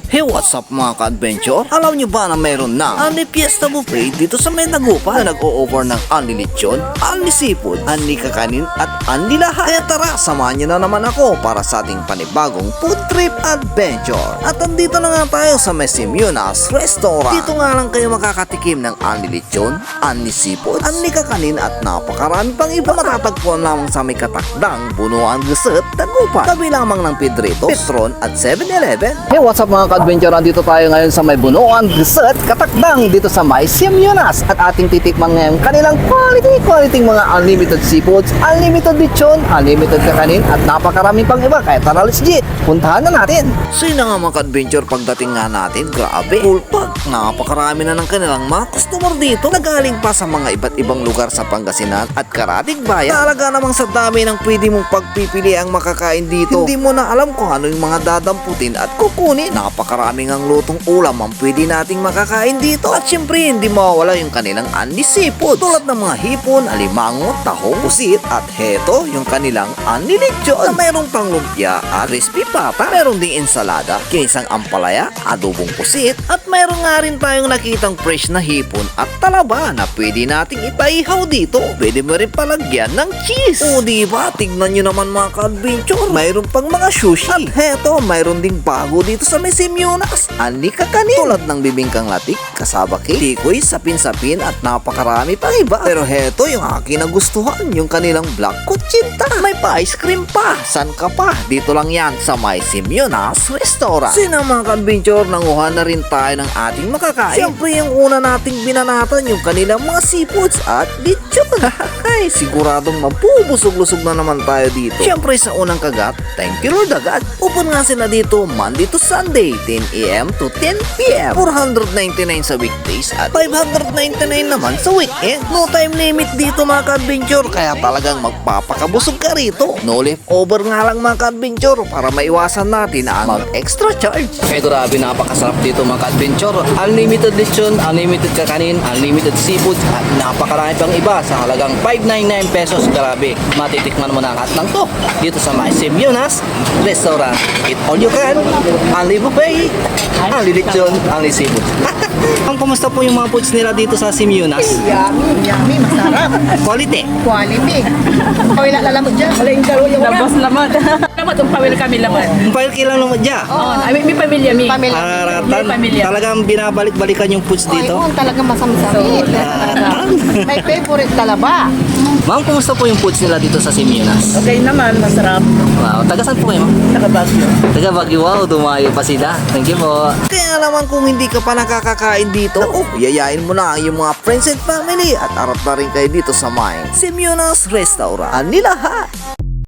Hey, what's up mga ka-adventure? Alam nyo ba na mayroon na Unli Fiesta Buffet dito sa may Dagupan na nag-o-offer ng Unli Lechon, Unli Seafood, Unli Kakanin at Unli lahat? Kaya tara, samahan nyo na naman ako para sa ating panibagong food trip adventure. At andito na nga tayo sa may Simeonas Restaurant. Dito nga lang kayo makakatikim ng Unli Lechon, Unli Seafood, Unli Kakanin at napakarami pang iba. Matatagpuan lamang sa may katakdang Bunuan Gusot, Dagupan. Tabi lamang ng Pedrito, Petron at 7-Eleven. Hey, what's up mga ka-adventure? Dito tayo ngayon sa may Bunuan Gusot, katakdang dito sa may Simeonas. At ating titikman ngayon kanilang quality mga unlimited seafoods, unlimited lechon, unlimited kakanin at napakaraming pang iba. Kaya tara, let's get! Puntahan na natin! So yun na nga mga ka-adventure, pagdating nga natin, grabe, full pack. Napakarami na ng kanilang mga customer dito na galing pa sa mga iba't ibang lugar sa Pangasinan at Karatig Bayan. Talaga namang sa dami ng pwede mong pagpipili ang makakain dito, hindi mo na alam kung ano yung mga dadamputin at kukunin. Napakaraming ang lutong ulam ang pwede nating makakain dito. At syempre hindi mawawala yung kanilang Unli Seafood, tulad ng mga hipon, alimango, tahong, pusit at heto yung kanilang Unli Lechon na mayroong pang lumpia at crispy pata. Mayroong ding ensalada, kinisang ampalaya, adobong pusit at mayroong nga rin tayong nakitang fresh na hipon at talaba na pwede nating ipaihaw dito. Pwede mo rin palagyan ng cheese. O diba, tignan nyo naman mga ka-adventure, mayroon pang mga sushi. At heto, mayroon ding bago dito sa may Simeonas, Unli Kakanin, tulad ng bibingkang latik, kasabaki, tikoy, sapin-sapin at napakarami pang iba. Pero heto yung aking nagustuhan, yung kanilang black kutsinta. May pa-ice cream pa. San ka pa? Dito lang yan sa may Simeonas Restaurant. Sina mga ka-adventure, nanguha na rin tayo ng ating makakain. Siyempre yung una nating binanatan yung kanilang mga seafoods at lechon. Ay, siguradong mabubusog-lusog na naman tayo dito. Siyempre sa unang kagat, thank you Lord agad. Open nga sila dito Monday to Sunday, 10 AM to 10 PM. 499 sa weekdays at 599 naman sa weekend. No time limit dito mga ka-adventure, kaya talagang magpapakabusog ka rito. No leftover nga lang mga ka-adventure para maiwasan natin ang mag-extra charge. Kaya grabe, napakasarap dito mga ka-adventure. Unlimited lechon, unlimited kakanin, unlimited seafood at napakarami pang iba sa halagang 599 pesos. Grabe, matitikman mo na lahat ng to dito sa may Simeonas Restaurant. Eat all you can, Unli Buffet, Unli Lechon, Unli Seafood. Ang kumusta po yung mga foods nila dito sa Simeonas? Yummy, masarap. Quality. Quality. Kawila lalamot dyan. Wala yung daro yung Labas laman. Laman, itong pamilya kami laman. Umpayal kilang naman dyan. Oh, may pamilya mi. Pamilya. Araratan. May pamilya. Talagang binabalik-balikan yung foods Ay, dito. kung talagang masam-samit. May favorite talaba. Ma'am, kumusta po yung foods nila dito sa Simeonas? Okay naman, masarap. Wow, taga saan po kayo, ma'am? Nakabagyo. Taga Baguio. Wow, dumayo pa sila. Thank you po. Kaya naman kung hindi ka pa nakakakain dito, yayain mo na yung mga friends and family at harap na rin kayo dito sa may Simeonas Restaurant. Ani lahat.